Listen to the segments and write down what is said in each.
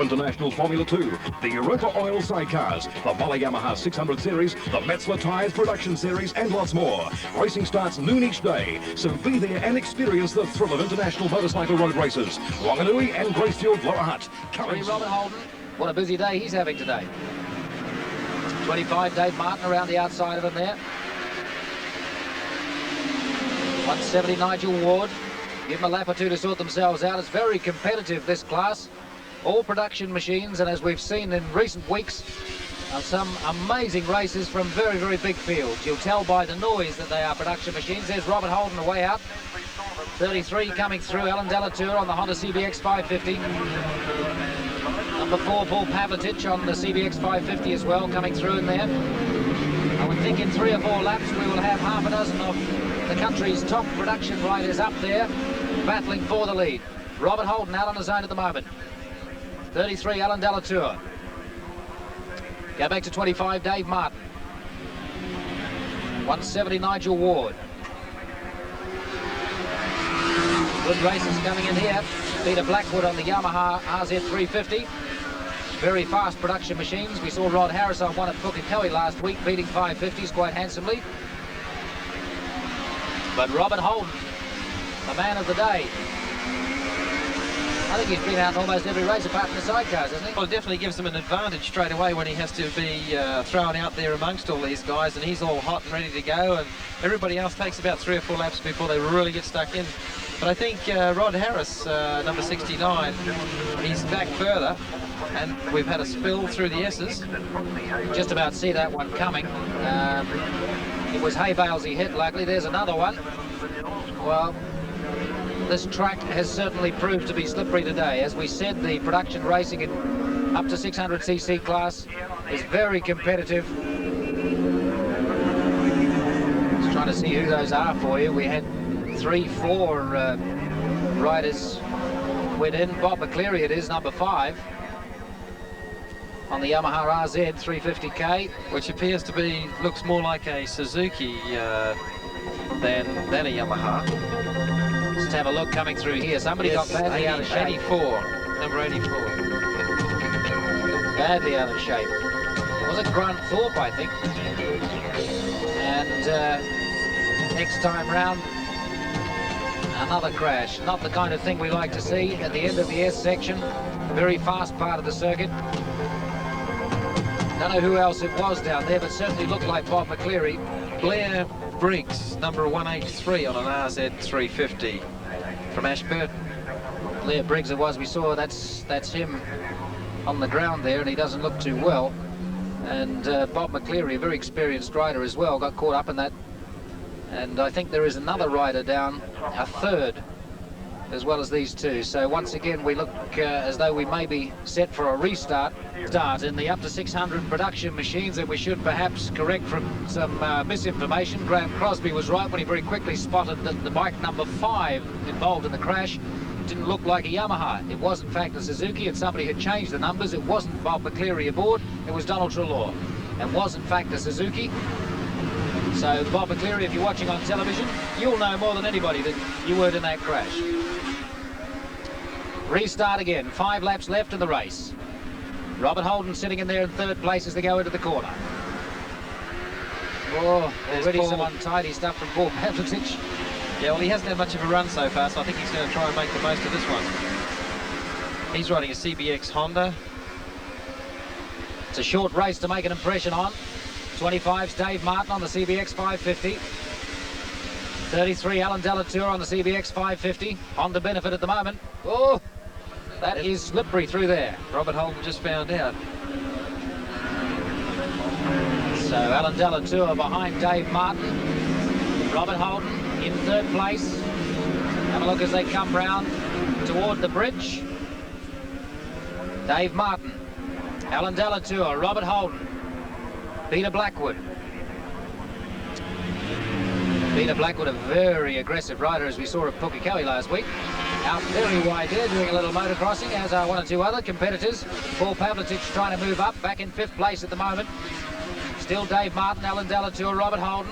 International Formula 2, the Europa Oil sidecars, the Volley Yamaha 600 Series, the Metzler Tyres Production Series, and lots more. Racing starts noon each day, so be there and experience the thrill of international motorcycle road races. Wanganui and Gracefield, Lower Hutt. Robert Holden, what a busy day he's having today. 25, Dave Martin around the outside of him there. 170, Nigel Ward. Give them a lap or two to sort themselves out. It's very competitive, this class. All production machines, and as we've seen in recent weeks, some amazing races from very, very big fields. You'll tell by the noise that they are production machines. There's Robert Holden away out. 33 coming through, Alan Delatour on the Honda CBX 550. Number 4, Paul Pavlitic on the CBX 550 as well, coming through in there. I would think in 3 or 4 laps we will have half a dozen of the country's top production riders up there, battling for the lead. Robert Holden out on his own at the moment. 33, Alan Delatour. Go back to 25, Dave Martin. 170, Nigel Ward. Good races coming in here. Peter Blackwood on the Yamaha RZ350. Very fast production machines. We saw Rod Harris on one at Pukekohe last week, beating 550s quite handsomely. But Robert Holden, the man of the day. I think he's been out in almost every race apart from the sidecars, hasn't he? Well, it definitely gives him an advantage straight away when he has to be thrown out there amongst all these guys, and he's all hot and ready to go, and everybody else takes about 3 or 4 laps before they really get stuck in. But I think Rod Harris, number 69, he's back further, and we've had a spill through the S's. Just about see that one coming. It was hay bales he hit, luckily. There's another one. Well, this track has certainly proved to be slippery today. As we said, the production racing in up to 600cc class is very competitive. Just trying to see who those are for you. We had 3, 4 riders went in. Bob McCleary it is, number 5. On the Yamaha RZ 350K. Which appears to be, looks more like a Suzuki than a Yamaha. Let's have a look coming through here. Somebody got badly out of shape. 84, number 84. Badly out of shape. Was it Grant Thorpe, I think? And next time round, another crash. Not the kind of thing we like to see at the end of the S section. Very fast part of the circuit. Don't know who else it was down there, but certainly looked like Bob McCleary. Blair Briggs, number 183 on an RZ 350 from Ashburton. Blair Briggs it was. We saw that's him on the ground there, and he doesn't look too well. And Bob McCleary, a very experienced rider as well, got caught up in that. And I think there is another rider down, a third, as well as these two. So once again, we look as though we may be set for a restart in the up to 600 production machines, that we should perhaps correct from some misinformation. Graham Crosby was right when he very quickly spotted that the bike number 5 involved in the crash didn't look like a Yamaha. It was in fact a Suzuki, and somebody had changed the numbers. It wasn't Bob McCleary aboard, it was Donald Treloar. It was in fact a Suzuki. So Bob McCleary, if you're watching on television, you'll know more than anybody that you weren't in that crash. Restart again, 5 laps left in the race. Robert Holden sitting in there in 3rd place as they go into the corner. Oh, already some untidy stuff from Paul Pavlitic. Yeah, well, he hasn't had much of a run so far, so I think he's going to try and make the most of this one. He's riding a CBX Honda. It's a short race to make an impression on. 25's Dave Martin on the CBX 550. 33, Alan Delatour on the CBX 550. Honda benefit at the moment. Oh, that is slippery through there. Robert Holden just found out. So Alan Delatour behind Dave Martin. Robert Holden in 3rd place. Have a look as they come round toward the bridge. Dave Martin, Alan Delatour, Robert Holden, Peter Blackwood. Peter Blackwood, a very aggressive rider, as we saw at Pukekohe last week. Out very wide there, doing a little motocrossing, as are 1 or 2 other competitors. Paul Pavlitic trying to move up, back in 5th place at the moment. Still Dave Martin, Alan Delatour, Robert Holden.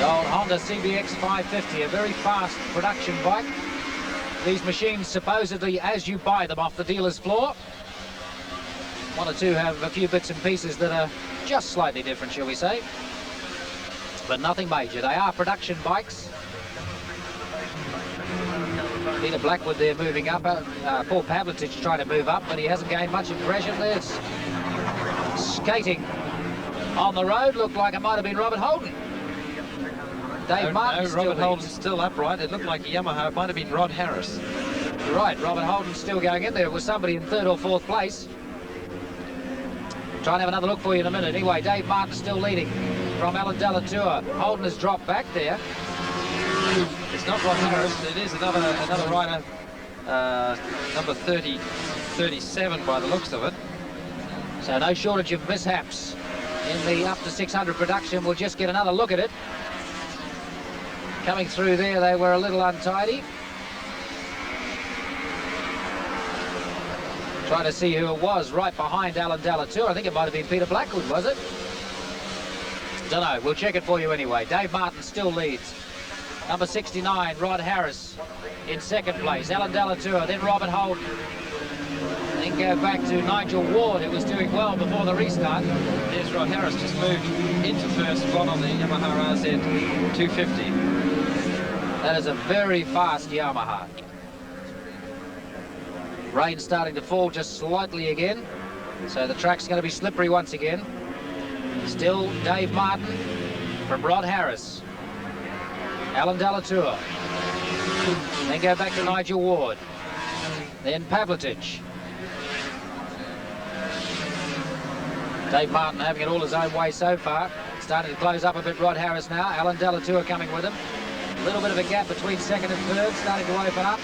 old Honda CBX 550, a very fast production bike. These machines supposedly as you buy them off the dealer's floor. One or two have a few bits and pieces that are just slightly different, shall we say. But nothing major. They are production bikes. Peter Blackwood there moving up. Paul Pavlitic trying to move up, but he hasn't gained much impression. There's skating on the road. Looked like it might have been Robert Holden. Dave Martin still Robert Holden's still upright. It looked like a Yamaha. It might have been Rod Harris. Right, Robert Holden's still going in there. It was somebody in third or fourth place. Try and have another look for you in a minute. Anyway, Dave Martin still leading from Alan Delatour. Holden has dropped back there. It's not Rod Harris. It is another rider, number 37 by the looks of it. So no shortage of mishaps in the up to 600 production. We'll just get another look at it. Coming through there, they were a little untidy. Trying to see who it was right behind Alan Delatour. I think it might have been Peter Blackwood, was it? Don't know. We'll check it for you anyway. Dave Martin still leads. Number 69, Rod Harris in second place. Alan Delatour, then Robert Holden. Then go back to Nigel Ward, who was doing well before the restart. There's Rod Harris, just moved into first spot on the Yamaha RZ 250. That is a very fast Yamaha. Rain starting to fall just slightly again, so the track's going to be slippery once again. Still Dave Martin from Rod Harris. Alan Delatour. Then go back to Nigel Ward. Then Pavlitic. Dave Martin having it all his own way so far. Starting to close up a bit, Rod Harris now. Alan Delatour coming with him. A little bit of a gap between second and third, starting to open up.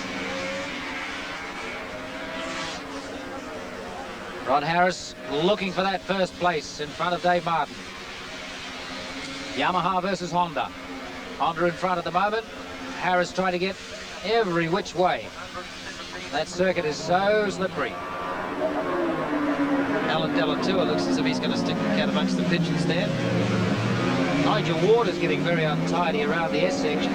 Rod Harris looking for that first place in front of Dave Martin. Yamaha versus Honda. Honda in front at the moment. Harris trying to get every which way. That circuit is so slippery. Alan Delatour looks as if he's going to stick the cat amongst the pigeons there. Nigel Ward is getting very untidy around the S section.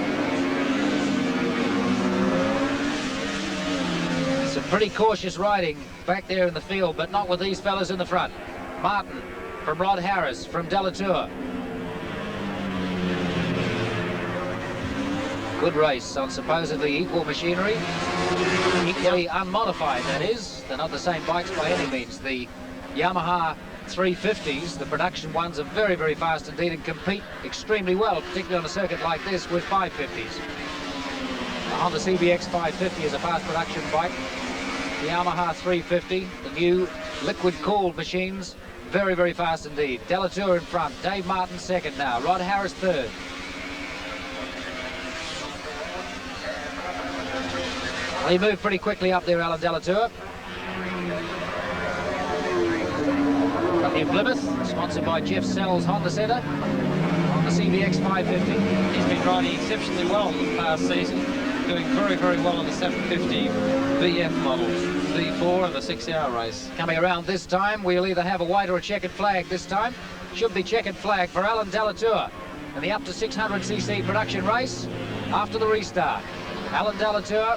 Some pretty cautious riding back there in the field, but not with these fellas in the front. Martin from Rod Harris, from Delatour. Good race on supposedly equal machinery. Equally unmodified, that is. They're not the same bikes by any means. The Yamaha 350s, the production ones, are very, very fast indeed and compete extremely well, particularly on a circuit like this with 550s. The Honda CBX 550 is a fast production bike. The Yamaha 350, the new liquid-cooled machines, very, very fast indeed. Delatour in front, Dave Martin second now, Rod Harris third. He moved pretty quickly up there, Alan Delatour. From New Plymouth, sponsored by Jeff Sell's Honda Centre, on the CBX 550. He's been riding exceptionally well the past season, doing very, very well in the 750 VF model, V4 in the 6-hour race. Coming around this time, we'll either have a white or a checkered flag this time. Should be checkered flag for Alan Delatour in the up to 600cc production race after the restart. Alan Delatour,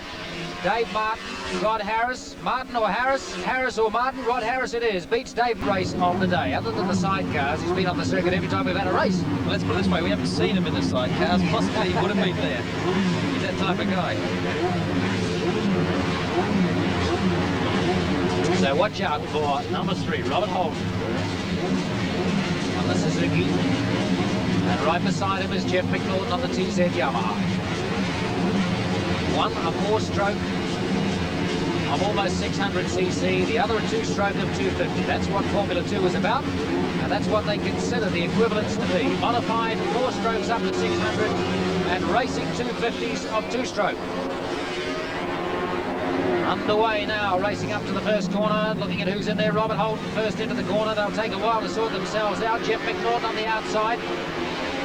Dave Martin, Rod Harris. Martin or Harris? Harris or Martin? Rod Harris it is. Beats Dave race of the day. Other than the sidecars, he's been on the circuit every time we've had a race. Well, let's put it this way, we haven't seen him in the sidecars. Possibly he would have been there. He's that type of guy. So watch out for number 3, Robert Holden, on the Suzuki. And right beside him is Jeff McNaughton on the TZ Yamaha. One a 4-stroke of almost 600cc, the other a 2-stroke of 250. That's what Formula 2 is about, and that's what they consider the equivalents to be. Modified 4 strokes up to 600 and racing 250s of 2-stroke. Underway now, racing up to the first corner, looking at who's in there. Robert Holden first into the corner. They'll take a while to sort themselves out. Jeff McNaughton on the outside.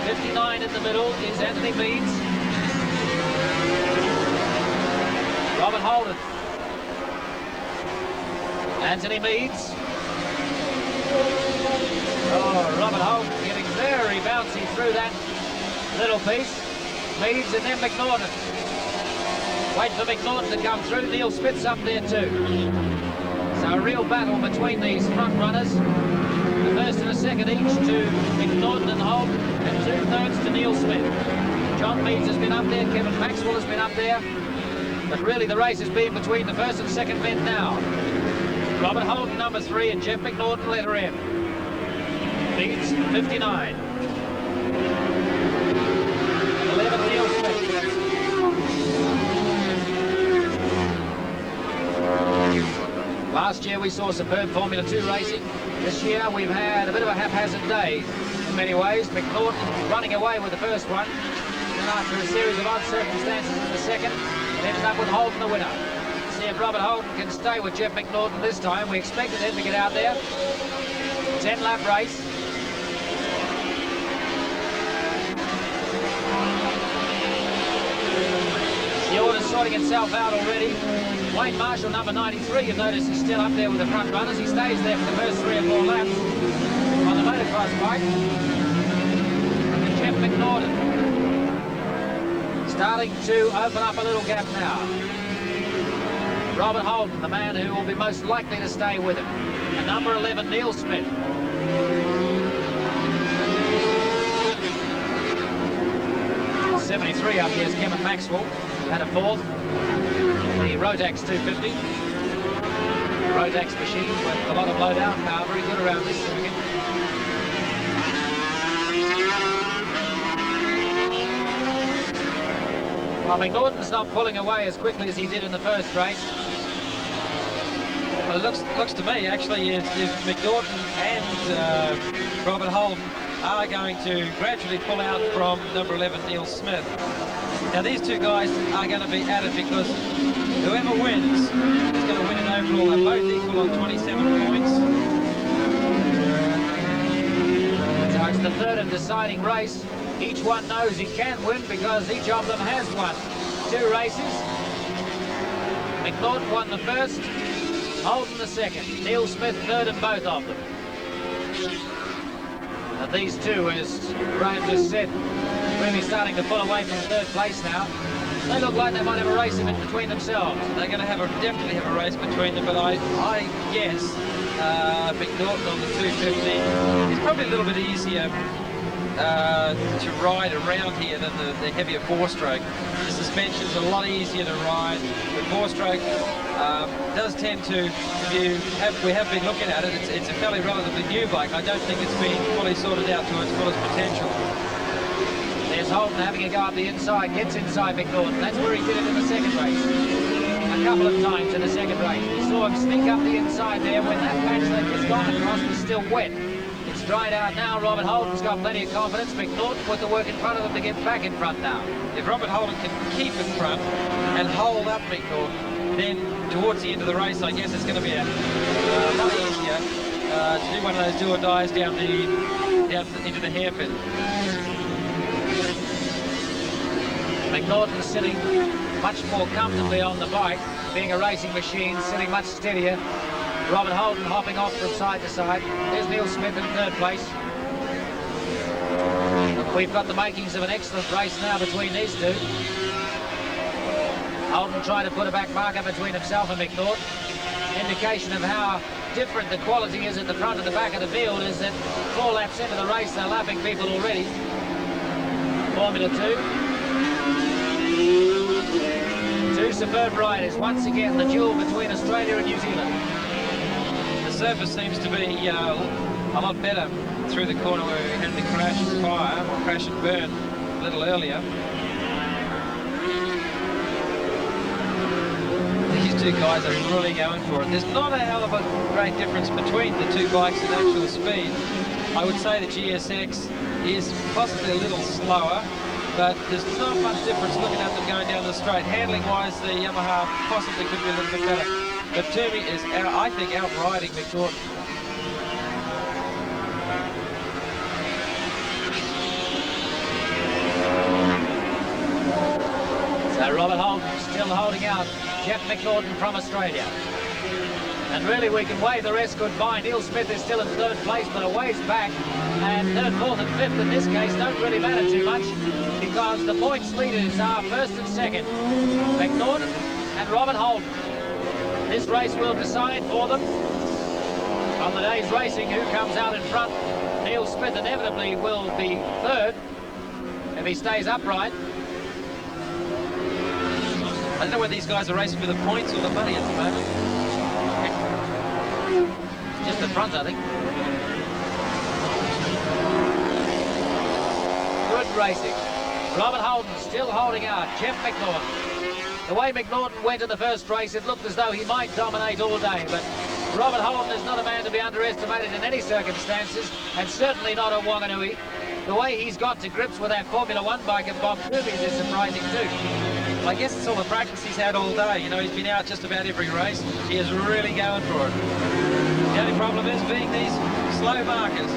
59 in the middle is Anthony Meads. Robert Holden. Anthony Meads. Oh, Robert Holden getting very bouncy through that. Little piece. Meads and then McNaughton. Wait for McNaughton to come through. Neil Smith's up there too. So a real battle between these front runners. The first and a second each to McNaughton and Holt, and 2/3 to Neil Smith. John Meads has been up there, Kevin Maxwell has been up there, but really the race has been between the first and second men now. Robert Holden, number 3, and Jeff McNaughton, letter M. Meads, 59. 11, Neil Smith. Last year we saw superb Formula 2 racing. This year we've had a bit of a haphazard day in many ways. McNaughton running away with the first one, and after a series of odd circumstances in the second, ended up with Holden the winner. See if Robert Holden can stay with Jeff McNaughton this time. We expected him to get out there. 10-lap race. The order's sorting itself out already. Wayne Marshall, number 93, you'll notice is still up there with the front runners. He stays there for the first 3 or 4 laps on the motocross bike. And Jeff McNaughton starting to open up a little gap now. Robert Holden, the man who will be most likely to stay with him. And number 11, Neil Smith. '73 up here is Kevin Maxwell at a 4th. The Rotax 250. Rotax machine with a lot of low-down power, very good around this circuit. Well, McNaughton's not pulling away as quickly as he did in the first race. Well, it looks to me, actually, if McNaughton and Robert Holden are going to gradually pull out from number 11, Neil Smith. Now, these two guys are going to be at it because whoever wins is going to win an overall. They're both equal on 27 points. So it's the third and deciding race. Each one knows he can win because each of them has won 2 races. McNaughton won the first, Holden the second, Neil Smith third in both of them. And these two, as Graham just said, really starting to pull away from 3rd place now. They look like they might have a race in between themselves. They're going to definitely have a race between them, but I guess McNaughton on the 250 is probably a little bit easier to ride around here than the heavier 4-stroke. The suspension's a lot easier to ride. The 4-stroke does tend to, we have been looking at it, it's a fairly relatively new bike. I don't think it's been fully sorted out to its fullest potential. There's Holden having a go up the inside, gets inside McNaughton. That's where he did it in the second race. A couple of times in the second race. We saw him sneak up the inside there when that patch that was gone across was still wet. It's dried out now. Robert Holden's got plenty of confidence. McNaughton put the work in front of him to get back in front now. If Robert Holden can keep in front and hold up McNaughton, then towards the end of the race, I guess it's going to be a lot easier to do one of those do-or-dies down into the hairpin. McNaughton sitting much more comfortably on the bike, being a racing machine, sitting much steadier. Robert Holden hopping off from side to side. There's Neil Smith in 3rd place. We've got the makings of an excellent race now between these two. Holden trying to put a back marker between himself and McNaughton. Indication of how different the quality is at the front and the back of the field is that 4 laps into the race they're lapping people already. Formula 2. 2 superb riders. Once again, the duel between Australia and New Zealand. The surface seems to be a lot better through the corner where we had the crash and fire, or crash and burn, a little earlier. These two guys are really going for it. There's not a hell of a great difference between the two bikes in actual speed. I would say the GSX is possibly a little slower, but there's not much difference looking at them going down the straight. Handling-wise, the Yamaha possibly could be a little bit better. But Toomey is, I think, outriding McNaughton. So Robert Holden still holding out Jeff McNaughton from Australia. And really, we can wave the rest goodbye. Neil Smith is still in third place, but a ways back. And third, fourth and fifth in this case don't really matter too much, because the points leaders are first and second, McNaughton and Robert Holden. This race will decide for them on the day's racing who comes out in front. Neil Smith inevitably will be third if he stays upright. I don't know whether these guys are racing for the points or the money at the moment. Just in front, I think. Good racing. Robert Holden still holding out. Jeff McNaughton. The way McNaughton went in the first race, it looked as though he might dominate all day, but Robert Holden is not a man to be underestimated in any circumstances, and certainly not at Wanganui. The way he's got to grips with that Formula One bike and Bob Kirby's is surprising too. I guess it's all the practice he's had all day. You know, he's been out just about every race. He is really going for it. The only problem is being these slow markers.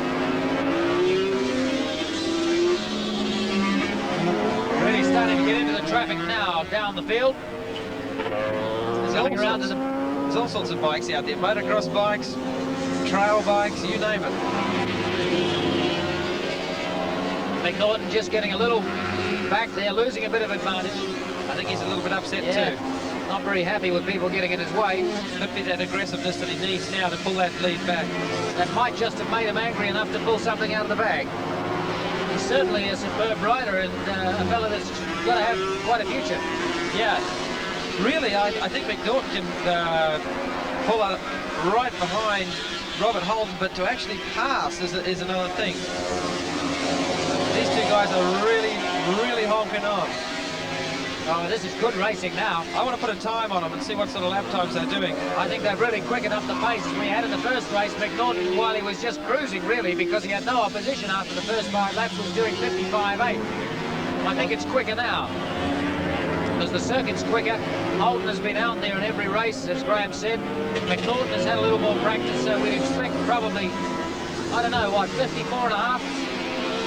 Really starting to get into the traffic now down the field. There's all sorts of bikes out there. Motocross bikes, trail bikes, you name it. McNaughton just getting a little back there, losing a bit of advantage. I think he's a little bit upset too. Not very happy with people getting in his way. Could be that aggressiveness that he needs now to pull that lead back. That might just have made him angry enough to pull something out of the bag. He's certainly a superb rider and a fella that's got to have quite a future. Yeah, really, I think McNaughton can pull up right behind Robert Holden, but to actually pass is another thing. These two guys are really, really honking on. Oh, this is good racing now. I want to put a time on them and see what sort of lap times they're doing. I think they've really quickened up the pace as we had in the first race. McNaughton, while he was just cruising, really, because he had no opposition after the first 5 laps, was doing 55.8. I think it's quicker now. As the circuit's quicker, Holden has been out there in every race, as Graham said. McNaughton has had a little more practice, so we'd expect probably, I don't know, what, 54.5?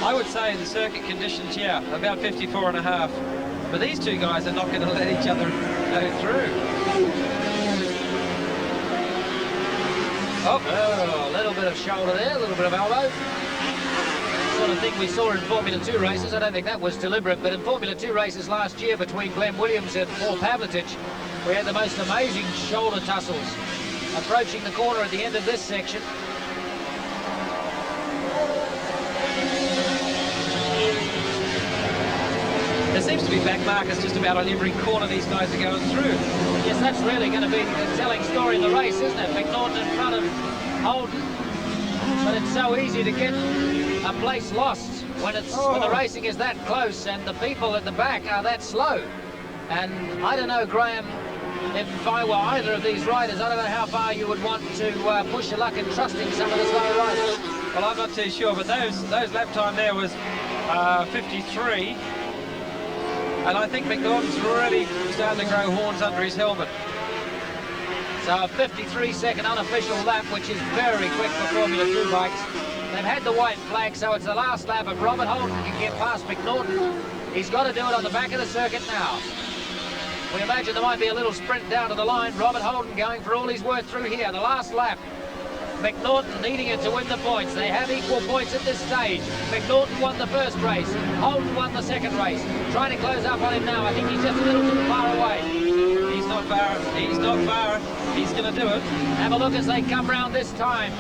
I would say in the circuit conditions, yeah, about 54.5. But these two guys are not going to let each other go through. Oh, a little bit of shoulder there, a little bit of elbow. Sort of thing we saw in Formula 2 races. I don't think that was deliberate, but in Formula 2 races last year between Glenn Williams and Paul Pavlitic, we had the most amazing shoulder tussles. Approaching the corner at the end of this section. There seems to be back markers just about on every corner these guys are going through. Yes, that's really going to be the telling story in the race, isn't it? McNaughton in front of Holden. But it's so easy to get a place lost when the racing is that close and the people at the back are that slow. And I don't know, Graham, if I were either of these riders, I don't know how far you would want to push your luck in trusting some of the slow riders. Well, I'm not too sure, but those lap time there was 53. And I think McNaughton's really starting to grow horns under his helmet. So a 53-second unofficial lap, which is very quick for Formula 2 bikes. They've had the white flag, so it's the last lap. If Robert Holden can get past McNaughton, he's got to do it on the back of the circuit now. We imagine there might be a little sprint down to the line. Robert Holden going for all he's worth through here. The last lap. McNaughton needing it to win the points. They have equal points at this stage. McNaughton won the first race. Holden won the second race. Trying to close up on him now. I think he's just a little too far away. He's not far. He's not far. He's going to do it. Have a look as they come round this time.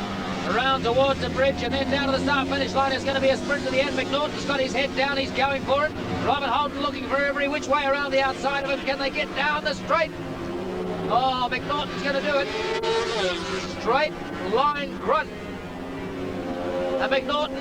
Around towards the bridge and then down to the start-finish line. It's going to be a sprint to the end. McNaughton's got his head down. He's going for it. Robert Holden looking for every which way around the outside of him. Can they get down the straight? Oh, McNaughton's going to do it. Straight line grunt. And McNaughton